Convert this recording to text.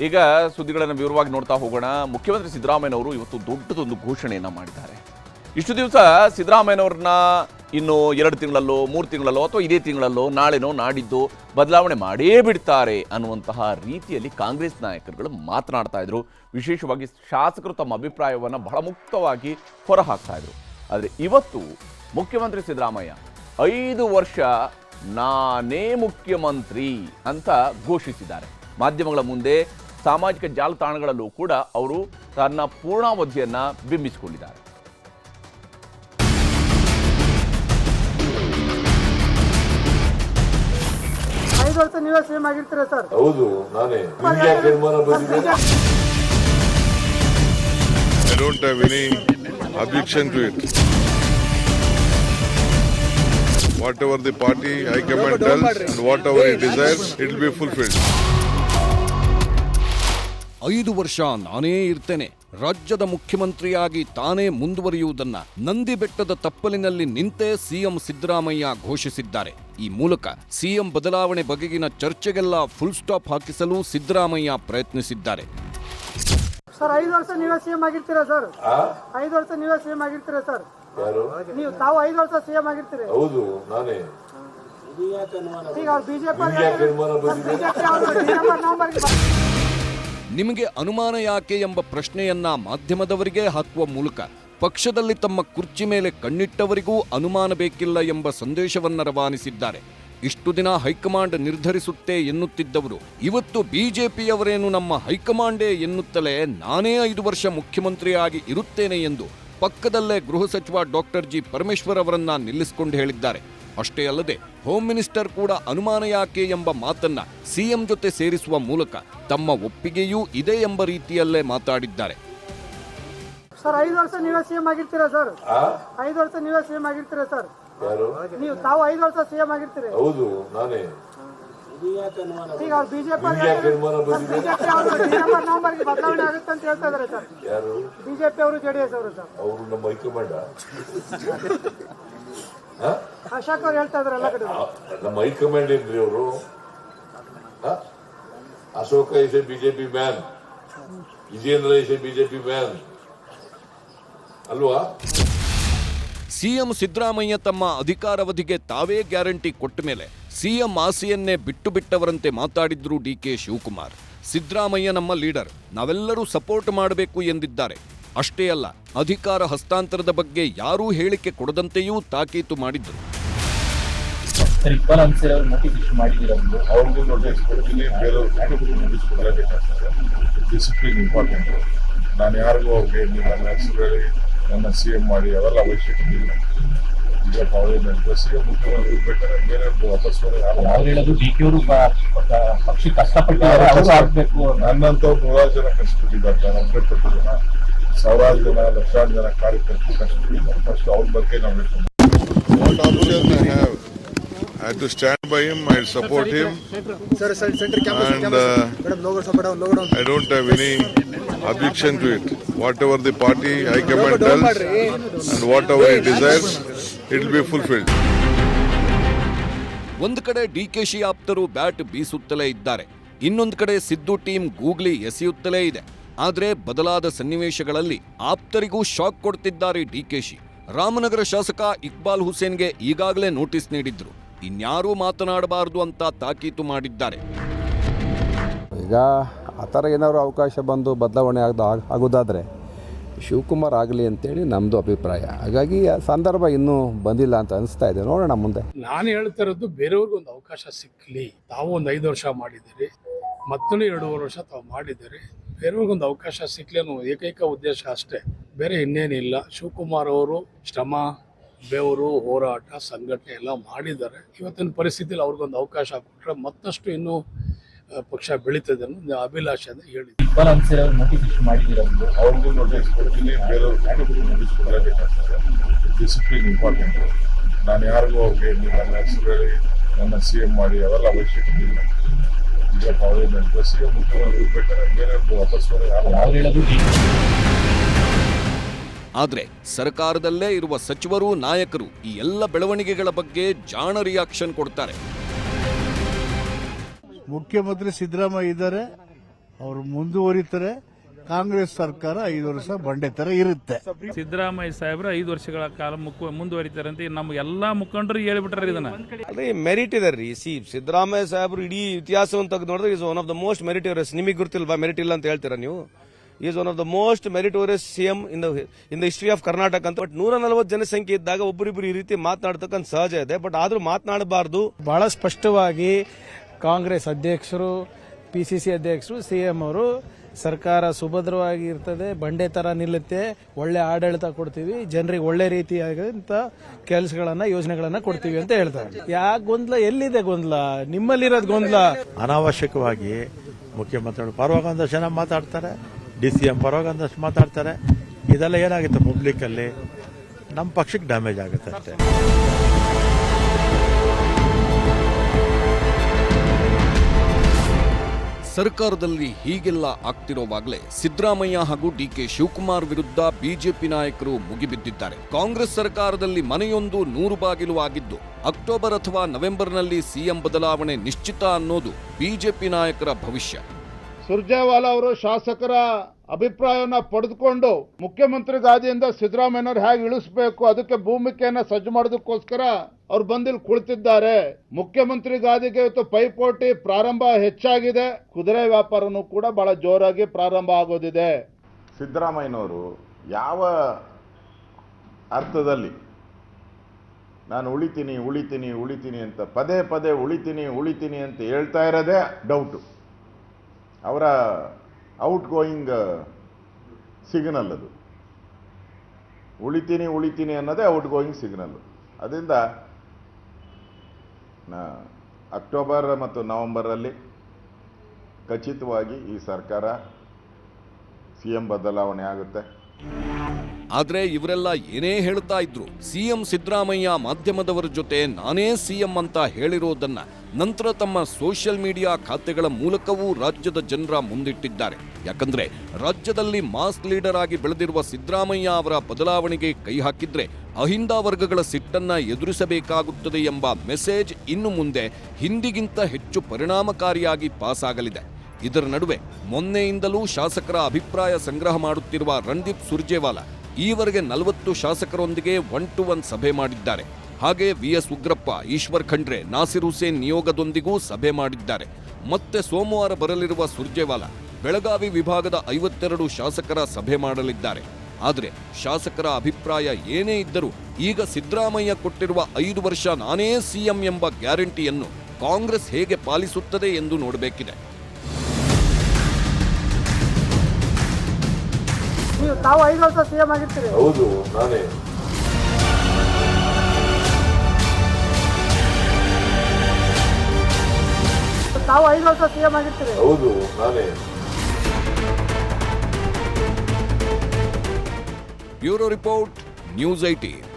ಈಗ ಸುದ್ದಿಗಳನ್ನು ವಿವರವಾಗಿ ನೋಡ್ತಾ ಹೋಗೋಣ. ಮುಖ್ಯಮಂತ್ರಿ ಸಿದ್ದರಾಮಯ್ಯನವರು ಇವತ್ತು ದೊಡ್ಡದೊಂದು ಘೋಷಣೆಯನ್ನು ಮಾಡಿದ್ದಾರೆ. ಇಷ್ಟು ದಿವಸ ಸಿದ್ದರಾಮಯ್ಯನವ್ರನ್ನ ಇನ್ನು 2 ತಿಂಗಳಲ್ಲೋ 3 ತಿಂಗಳಲ್ಲೋ ಅಥವಾ ಇದೇ ತಿಂಗಳಲ್ಲೋ ನಾಳೆನೋ ನಾಡಿದ್ದು ಬದಲಾವಣೆ ಮಾಡೇ ಬಿಡ್ತಾರೆ ಅನ್ನುವಂತಹ ರೀತಿಯಲ್ಲಿ ಕಾಂಗ್ರೆಸ್ ನಾಯಕರುಗಳು ಮಾತನಾಡ್ತಾ ಇದ್ರು. ವಿಶೇಷವಾಗಿ ಶಾಸಕರು ತಮ್ಮ ಅಭಿಪ್ರಾಯವನ್ನು ಬಹಳ ಮುಕ್ತವಾಗಿ ಹೊರಹಾಕ್ತಾ ಇದ್ರು. ಆದರೆ ಇವತ್ತು ಮುಖ್ಯಮಂತ್ರಿ ಸಿದ್ದರಾಮಯ್ಯ 5 ವರ್ಷ ನಾನೇ ಮುಖ್ಯಮಂತ್ರಿ ಅಂತ ಘೋಷಿಸಿದ್ದಾರೆ. ಮಾಧ್ಯಮಗಳ ಮುಂದೆ ಸಾಮಾಜಿಕ ಜಾಲತಾಣಗಳಲ್ಲೂ ಕೂಡ ಅವರು ತನ್ನ ಪೂರ್ಣಾವಧಿಯನ್ನು ಬಿಂಬಿಸಿಕೊಂಡಿದ್ದಾರೆ. ನೀವೇ ಸಿಎಂ ಆಗಿರ್ತೀರಾ ಸರ್? ಹೌದು, ನಾನೇ. I don't have any objection to it. Whatever the party high command tells and whatever it desires, it will be fulfilled. 5 ವರ್ಷ ನಾನೇ ಇರ್ತೇನೆ, ರಾಜ್ಯದ ಮುಖ್ಯಮಂತ್ರಿಯಾಗಿ ತಾನೇ ಮುಂದುವರಿಯುವುದನ್ನ ನಂದಿ ಬೆಟ್ಟದ ತಪ್ಪಲಿನಲ್ಲಿ ನಿಂತೇ ಸಿಎಂ ಸಿದ್ದರಾಮಯ್ಯ ಘೋಷಿಸಿದ್ದಾರೆ. ಈ ಮೂಲಕ ಸಿಎಂ ಬದಲಾವಣೆ ಬಗೆಗಿನ ಚರ್ಚೆಗೆಲ್ಲ ಫುಲ್ ಸ್ಟಾಪ್ ಹಾಕಿಸಲು ಸಿದ್ದರಾಮಯ್ಯ ಪ್ರಯತ್ನಿಸಿದ್ದಾರೆ. ಸರ್ 5 ವರ್ಷ ನೀವೇ ಸಿಎಂ ಆಗಿರ್ತೀರಾ ಸರ್? 5 ವರ್ಷ ನೀವೇ ಸಿಎಂ ಆಗಿರ್ತೀರಾ ಸರ್? ತಾವು 5 ವರ್ಷ ಸಿಎಂ ಆಗಿರ್ತೀರಿ? ಹೌದು, ನಾನೇ. ಈಗ ಬಿಜೆಪಿ ನಿಮಗೆ ಅನುಮಾನ ಯಾಕೆ ಎಂಬ ಪ್ರಶ್ನೆಯನ್ನ ಮಾಧ್ಯಮದವರಿಗೆ ಹಾಕುವ ಮೂಲಕ ಪಕ್ಷದಲ್ಲಿ ತಮ್ಮ ಕುರ್ಚಿ ಮೇಲೆ ಕಣ್ಣಿಟ್ಟವರಿಗೂ ಅನುಮಾನ ಬೇಕಿಲ್ಲ ಎಂಬ ಸಂದೇಶವನ್ನ ರವಾನಿಸಿದ್ದಾರೆ. ಇಷ್ಟು ದಿನ ಹೈಕಮಾಂಡ್ ನಿರ್ಧರಿಸುತ್ತೆ ಎನ್ನುತ್ತಿದ್ದವರು ಇವತ್ತು ಬಿಜೆಪಿಯವರೇನು ನಮ್ಮ ಹೈಕಮಾಂಡೇ ಎನ್ನುತ್ತಲೇ ನಾನೇ 5 ವರ್ಷ ಮುಖ್ಯಮಂತ್ರಿಯಾಗಿ ಇರುತ್ತೇನೆ ಎಂದು ಪಕ್ಕದಲ್ಲೇ ಗೃಹ ಸಚಿವ ಡಾಕ್ಟರ್ ಜಿ ಪರಮೇಶ್ವರ್ ಅವರನ್ನ ನಿಲ್ಲಿಸಿಕೊಂಡು ಹೇಳಿದ್ದಾರೆ. ಅಷ್ಟೇ ಅಲ್ಲದೆ ಹೋಮ್ ಮಿನಿಸ್ಟರ್ ಕೂಡ ಅನುಮಾನ ಯಾಕೆ ಎಂಬ ಮಾತನ್ನ ಸಿಎಂ ಜೊತೆ ಸೇರಿಸುವ ಮೂಲಕ ತಮ್ಮ ಒಪ್ಪಿಗೆಯೂ ಇದೆ ಎಂಬ ರೀತಿಯಲ್ಲೇ ಮಾತಾಡಿದ್ದಾರೆ. ಸರ್ 5 ವರ್ಷ ನೀವೇ ಸಿಎಂ ಆಗಿರ್ತೀರಾ ಸರ್? 5 ವರ್ಷ ನೀವೇ ಸಿಎಂ ಆಗಿರ್ತೀರಾ ಸರ್? ತಾವು 5 ವರ್ಷ ಸಿಎಂ ಆಗಿರ್ತೀರಿ? ಹೌದು, ನಾನೇ. ಈಗ ಬಿಜೆಪಿ ನವೆಂಬರ್ಗೆ ಬದಲಾವಣೆ ಆಗುತ್ತೆ ಅಂತ ಹೇಳ್ತಾ ಇದಾರೆ ಸರ್. ಯಾರು? ಬಿಜೆಪಿ ಅವರು ಜೆಡಿಎಸ್ ಅವರು ಸರ್. ಅವರು ನಮ್ಮ ಹೈಕಮಾಂಡ್. ಅಶೋಕ್ ಅವ್ರು ಹೇಳ್ತಾ ಇದಾರೆ ಎಲ್ಲ ಕಡೆ. ನಮ್ಮ ಹೈಕಮಾಂಡ್ ಏನ್ರಿ ಅವರು? Ashoka is a BJP man, Vijayendra is a BJP man ಅಲ್ವಾ? ಸಿಎಂ ಸಿದ್ದರಾಮಯ್ಯ ತಮ್ಮ ಅಧಿಕಾರಾವಧಿಗೆ ತಾವೇ ಗ್ಯಾರಂಟಿ ಕೊಟ್ಟ ಮೇಲೆ ಸಿಎಂ ಆಸೆಯನ್ನೇ ಬಿಟ್ಟವರಂತೆ ಮಾತಾಡಿದ್ರು ಡಿಕೆ ಶಿವಕುಮಾರ್. ಸಿದ್ದರಾಮಯ್ಯ ನಮ್ಮ ಲೀಡರ್, ನಾವೆಲ್ಲರೂ ಸಪೋರ್ಟ್ ಮಾಡಬೇಕು ಎಂದಿದ್ದಾರೆ. ಅಷ್ಟೇ ಅಲ್ಲ, ಅಧಿಕಾರ ಹಸ್ತಾಂತರದ ಬಗ್ಗೆ ಯಾರೂ ಹೇಳಿಕೆ ಕೊಡದಂತೆಯೂ ತಾಕೀತು ಮಾಡಿದ್ರು. Discipline important. ನಾನು ಯಾರಿಗೂ ಅವ್ರಿಗೆ ನೀವು ನನ್ನ ಹೆಸರು ಹೇಳಿ ನನ್ನ ಸಿಎಂ ಮಾಡಿ ಅವೆಲ್ಲ ಅವಶ್ಯಕತೆ ಇಲ್ಲ. ಈಗ ಸಿಎಂ ಮುಖ್ಯಮಂತ್ರಿ ಬೇಕಾದ್ರೆ ಬೇರೆ ವಾಪಸ್ ನನ್ನಂತವ್ರು 100 ಜನ ಕಷ್ಟಪಟ್ಟಿದ್ದಾರೆ. ನಾನು ಒಬ್ಬರೇ ಪಟ್ಟಿದ್ದೇನೆ. 1000 ಜನ, ಲಕ್ಷಾಂತರ ಜನ ಕಾರ್ಯಕರ್ತರು ಕಷ್ಟಪಟ್ಟಿದ್ದಾರೆ. ಫಸ್ಟ್ ಅವ್ರ ಬಗ್ಗೆ ನಾವು ಹೇಳ್ತೀವಿ. What option I have? I have to stand by him. I support him. And I don't have any objection to it. Whatever the party high command tells and whatever it desires, it will be fulfilled. ಒಂದು ಕಡೆ ಡಿಕೆಶಿ ಆಪ್ತರು bat ಬೀಸುತ್ತಲೇ ಇದ್ದಾರೆ, ಇನ್ನೊಂದು ಕಡೆ Siddu team googly ಎಸೆಯುತ್ತಲೇ ಇದೆ. ಆದರೆ ಬದಲಾದ ಸನ್ನಿವೇಶಗಳಲ್ಲಿ ಆಪ್ತರಿಗೂ ಶಾಕ್ ಕೊಡ್ತಿದ್ದಾರೆ ಡಿಕೆಶಿ. ರಾಮನಗರ ಶಾಸಕ ಇಕ್ಬಾಲ್ ಹುಸೇನ್ಗೆ ಈಗಾಗಲೇ ನೋಟಿಸ್ ನೀಡಿದ್ರು, ಇನ್ಯಾರೂ ಮಾತನಾಡಬಾರದು ಅಂತ ತಾಕೀತು ಮಾಡಿದ್ದಾರೆ. ಈಗ ಆ ಥರ ಏನಾದ್ರು ಅವಕಾಶ ಬಂದು ಬದಲಾವಣೆ ಆಗೋದಾದರೆ ಶಿವಕುಮಾರ್ ಆಗಲಿ ಅಂತೇಳಿ ನಮ್ಮದು ಅಭಿಪ್ರಾಯ. ಹಾಗಾಗಿ ಆ ಸಂದರ್ಭ ಇನ್ನೂ ಬಂದಿಲ್ಲ ಅಂತ ಅನಿಸ್ತಾ ಇದೆ. ನೋಡೋಣ ಮುಂದೆ. ನಾನು ಹೇಳ್ತಾ ಇರೋದು ಬೇರೆಯವ್ರಿಗೆ ಒಂದು ಅವಕಾಶ ಸಿಕ್ಕಲಿ. ತಾವು ಒಂದು 5 ವರ್ಷ ಮಾಡಿದ್ದೀರಿ, ಮತ್ತೊಂದು 2.5 ವರ್ಷ ತಾವು ಮಾಡಿದ್ದೀರಿ. ಬೇರೆಯವ್ರಿಗೊಂದು ಅವಕಾಶ ಸಿಕ್ಕಲಿ ಅನ್ನೋ ಏಕೈಕ ಉದ್ದೇಶ ಅಷ್ಟೇ, ಬೇರೆ ಇನ್ನೇನಿಲ್ಲ. ಶಿವಕುಮಾರ್ ಅವರು ಶ್ರಮ, ಬೆವರು, ಹೋರಾಟ, ಸಂಘಟನೆ ಎಲ್ಲ ಮಾಡಿದ್ದಾರೆ. ಇವತ್ತಿನ ಪರಿಸ್ಥಿತಿಯಲ್ಲಿ ಅವ್ರಿಗೊಂದು ಅವಕಾಶ ಕೊಟ್ಟರೆ ಮತ್ತಷ್ಟು ಇನ್ನೂ ಪಕ್ಷ ಬೆಳೀತದೆ ಅನ್ನೋ ಅಭಿಲಾಷೆ ಅಂತ ಹೇಳಿ ಅವ್ರಿಗೂ ನೋಟಿಸ್ ಕೊಡ್ತೀನಿ, ಬೇರೆಯವ್ರಿಗೆ ನೋಟಿಸ್ ಕೊಡಲೇಬೇಕಾಗ್ತದೆ. Discipline important. ನಾನು ಯಾರಿಗೂ ಅವ್ರಿಗೆ ನೀವು ನನ್ನ ಹೆಸರು ಹೇಳಿ ನನ್ನ ಸಿಎಂ ಮಾಡಿ ಅವೆಲ್ಲ ಅವಶ್ಯಕತೆ ಇಲ್ಲ. ಈಗ ಸಿಎಂ ಮುಖ್ಯಮಂತ್ರಿ ಬೇಕಾದ್ರೆ ಬೇರೆ ವಾಪಸ್ ಆದರೆ ಸರ್ಕಾರದಲ್ಲೇ ಇರುವ ಸಚಿವರು, ನಾಯಕರು ಈ ಎಲ್ಲ ಬೆಳವಣಿಗೆಗಳ ಬಗ್ಗೆ ಜಾಣ ರಿಯಾಕ್ಷನ್ ಕೊಡ್ತಾರೆ. ಮುಖ್ಯಮಂತ್ರಿ ಸಿದ್ದರಾಮಯ್ಯ ಇದ್ದಾರೆ, ಅವರು ಮುಂದುವರಿತಾರೆ. ಕಾಂಗ್ರೆಸ್ ಸರ್ಕಾರ 5 ವರ್ಷ ಬಂಡೆ ತರ ಇರುತ್ತೆ. ಸಿದ್ದರಾಮಯ್ಯ ಸಾಹೇಬ್ರು 5 ವರ್ಷಗಳ ಕಾಲ ಮುಂದುವರಿತಾರೆ ಅಂತ ನಮ್ಮ ಎಲ್ಲಾ ಮುಖಂಡರು ಹೇಳ್ಬಿಟ್ಟಾರೆ ಇದನ್ನ. ಅಲ್ರಿ ಮೆರಿಟ್ ಇದೆ ರೀ. ಸಿದ್ದರಾಮಯ್ಯ ಸಾಹೇಬ್ರು ಇಡೀ ಇತಿಹಾಸವನ್ನು ತೆಗೆದು ನೋಡಿದ್ರೆ is one of the most meritorious. ನಿಮಗೆ ಗೊತ್ತಿಲ್ವಾ ಮೆರಿಟ್ ಇಲ್ಲ ಅಂತ ಹೇಳ್ತೀರಾ ನೀವು? Is one of the most meritorious CM in the history of Karnataka ಅಂತ. ಬಟ್ 140 ಜನಸಂಖ್ಯೆ ಇದ್ದಾಗ ಒಬ್ಬರಿಬ್ಬರು ಈ ರೀತಿ ಮಾತನಾಡ್ತಕ್ಕಂಥ ಸಹಜ ಇದೆ. ಬಟ್ ಆದ್ರೂ ಮಾತನಾಡಬಾರ್ದು. ಬಹಳ ಸ್ಪಷ್ಟವಾಗಿ ಕಾಂಗ್ರೆಸ್ ಅಧ್ಯಕ್ಷರು, PCC ಅಧ್ಯಕ್ಷರು, CM ಅವರು ಸರ್ಕಾರ ಸುಭದ್ರವಾಗಿ ಇರ್ತದೆ, ಬಂಡೆ ತರ ನಿಲ್ಲುತ್ತೆ, ಒಳ್ಳೆ ಆಡಳಿತ ಕೊಡ್ತೀವಿ, ಜನರಿಗೆ ಒಳ್ಳೆ ರೀತಿಯಾದಂತ ಕೆಲಸಗಳನ್ನ ಯೋಜನೆಗಳನ್ನ ಕೊಡ್ತೀವಿ ಅಂತ ಹೇಳ್ತಾರೆ. ಯಾಕೆ ಗೊಂದಲ? ಎಲ್ಲಿದೆ ಗೊಂದಲ? ನಿಮ್ಮಲ್ಲಿರೋದು ಗೊಂದಲ. ಅನಾವಶ್ಯಕವಾಗಿ ಮುಖ್ಯಮಂತ್ರಿಗಳು ಪರವಾಗಿ ಒಂದಷ್ಟು ಜನ ಮಾತಾಡ್ತಾರೆ, DCM ಪರವಾಗಿ ಒಂದಷ್ಟು ಮಾತಾಡ್ತಾರೆ. ಇದೆಲ್ಲ ಏನಾಗುತ್ತೆ ಪಬ್ಲಿಕ್ ಅಲ್ಲಿ, ನಮ್ಮ ಪಕ್ಷಕ್ಕೆ ಡ್ಯಾಮೇಜ್ ಆಗುತ್ತೆ ಅಷ್ಟೇ. ಸರ್ಕಾರದಲ್ಲಿ ಹೀಗೆಲ್ಲ ಆಗ್ತಿರೋವಾಗಲೇ ಸಿದ್ದರಾಮಯ್ಯ ಹಾಗೂ DK ಶಿವಕುಮಾರ್ ವಿರುದ್ಧ ಬಿಜೆಪಿ ನಾಯಕರು ಮುಗಿಬಿದ್ದಿದ್ದಾರೆ. ಕಾಂಗ್ರೆಸ್ ಸರ್ಕಾರದಲ್ಲಿ ಮನೆಯೊಂದು 100 ಬಾಗಿಲು ಆಗಿದ್ದು ಅಕ್ಟೋಬರ್ ಅಥವಾ ನವೆಂಬರ್ನಲ್ಲಿ CM ಬದಲಾವಣೆ ನಿಶ್ಚಿತ ಅನ್ನೋದು ಬಿಜೆಪಿ ನಾಯಕರ ಭವಿಷ್ಯ. ಸುರ್ಜೇವಾಲಾ ಅವರು ಶಾಸಕರ ಅಭಿಪ್ರಾಯವನ್ನ ಪಡೆದುಕೊಂಡು ಮುಖ್ಯಮಂತ್ರಿ ಗಾದಿಯಿಂದ ಸಿದ್ದರಾಮಯ್ಯನವ್ರು ಹೇಗೆ ಇಳಿಸಬೇಕು ಅದಕ್ಕೆ ಭೂಮಿಕೆಯನ್ನ ಸಜ್ಜು ಮಾಡೋದಕ್ಕೋಸ್ಕರ ಅವ್ರು ಬಂದಿಲ್ಲಿ ಕುಳಿತಿದ್ದಾರೆ. ಮುಖ್ಯಮಂತ್ರಿ ಗಾದಿಗೆ ಇವತ್ತು ಪೈಪೋಟಿ ಪ್ರಾರಂಭ ಹೆಚ್ಚಾಗಿದೆ. ಕುದುರೆ ವ್ಯಾಪಾರನೂ ಕೂಡ ಬಹಳ ಜೋರಾಗಿ ಪ್ರಾರಂಭ ಆಗೋದಿದೆ. ಸಿದ್ದರಾಮಯ್ಯನವರು ಯಾವ ಅರ್ಥದಲ್ಲಿ ನಾನು ಉಳಿತೀನಿ ಉಳಿತೀನಿ ಉಳಿತೀನಿ ಅಂತ ಪದೇ ಪದೇ ಉಳಿತೀನಿ ಅಂತ ಹೇಳ್ತಾ ಇರೋದೇ ಡೌಟು. ಅವರ ಔಟ್ ಗೋಯಿಂಗ್ ಸಿಗ್ನಲ್ ಅದು. ಉಳಿತೀನಿ ಅನ್ನೋದೇ ಔಟ್ ಗೋಯಿಂಗ್ ಸಿಗ್ನಲ್. ಅದರಿಂದ ಅಕ್ಟೋಬರ್ ಮತ್ತು ನವೆಂಬರಲ್ಲಿ ಖಚಿತವಾಗಿ ಈ ಸರ್ಕಾರ CM ಬದಲಾವಣೆ ಆಗುತ್ತೆ. ಆದ್ರೆ ಇವರೆಲ್ಲ ಏನೇ ಹೇಳ್ತಾ ಇದ್ರು, CM ಸಿದ್ದರಾಮಯ್ಯ ಮಾಧ್ಯಮದವರ ಜೊತೆ ನಾನೇ CM ಅಂತ ಹೇಳಿರೋದನ್ನ ನಂತರ ತಮ್ಮ ಸೋಷಿಯಲ್ ಮೀಡಿಯಾ ಖಾತೆಗಳ ಮೂಲಕವೂ ರಾಜ್ಯದ ಜನರ ಮುಂದಿಟ್ಟಿದ್ದಾರೆ. ಯಾಕಂದ್ರೆ ರಾಜ್ಯದಲ್ಲಿ ಮಾಸ್ ಲೀಡರ್ ಆಗಿ ಬೆಳೆದಿರುವ ಸಿದ್ದರಾಮಯ್ಯ ಅವರ ಬದಲಾವಣೆಗೆ ಕೈ ಹಾಕಿದ್ರೆ ಅಹಿಂದ ವರ್ಗಗಳ ಸಿಟ್ಟನ್ನ ಎದುರಿಸಬೇಕಾಗುತ್ತದೆ ಎಂಬ ಮೆಸೇಜ್ ಇನ್ನು ಮುಂದೆ ಹಿಂದಿಗಿಂತ ಹೆಚ್ಚು ಪರಿಣಾಮಕಾರಿಯಾಗಿ ಪಾಸ್ ಆಗಲಿದೆ. ಇದರ ನಡುವೆ ಮೊನ್ನೆಯಿಂದಲೂ ಶಾಸಕರ ಅಭಿಪ್ರಾಯ ಸಂಗ್ರಹ ಮಾಡುತ್ತಿರುವ ರಣದೀಪ್ ಸುರ್ಜೇವಾಲಾ ಈವರೆಗೆ 40 ಶಾಸಕರೊಂದಿಗೆ 1-to-1 ಸಭೆ ಮಾಡಿದ್ದಾರೆ. ಹಾಗೆ VS ಉಗ್ರಪ್ಪ, ಈಶ್ವರ್ ಖಂಡ್ರೆ, ನಾಸಿರ್ ಹುಸೇನ್ ನಿಯೋಗದೊಂದಿಗೂ ಸಭೆ ಮಾಡಿದ್ದಾರೆ. ಮತ್ತೆ ಸೋಮವಾರ ಬರಲಿರುವ ಸುರ್ಜೇವಾಲಾ ಬೆಳಗಾವಿ ವಿಭಾಗದ 52 ಶಾಸಕರ ಸಭೆ ಮಾಡಲಿದ್ದಾರೆ. ಆದರೆ ಶಾಸಕರ ಅಭಿಪ್ರಾಯ ಏನೇ ಇದ್ದರೂ ಈಗ ಸಿದ್ದರಾಮಯ್ಯ ಕೊಟ್ಟಿರುವ 5 ವರ್ಷ ನಾನೇ CM ಎಂಬ ಗ್ಯಾರಂಟಿಯನ್ನು ಕಾಂಗ್ರೆಸ್ ಹೇಗೆ ಪಾಲಿಸುತ್ತದೆ ಎಂದು ನೋಡಬೇಕಿದೆ. ತಾವು 5 ವರ್ಷ CM ಆಗಿರ್ತೀರಿ? ಹೌದು, ನಾನೇ. ತಾವು 5 ವರ್ಷ CM ಆಗಿರ್ತೀರಿ? ಹೌದು, ನಾನೇ. Bureau report, news 18.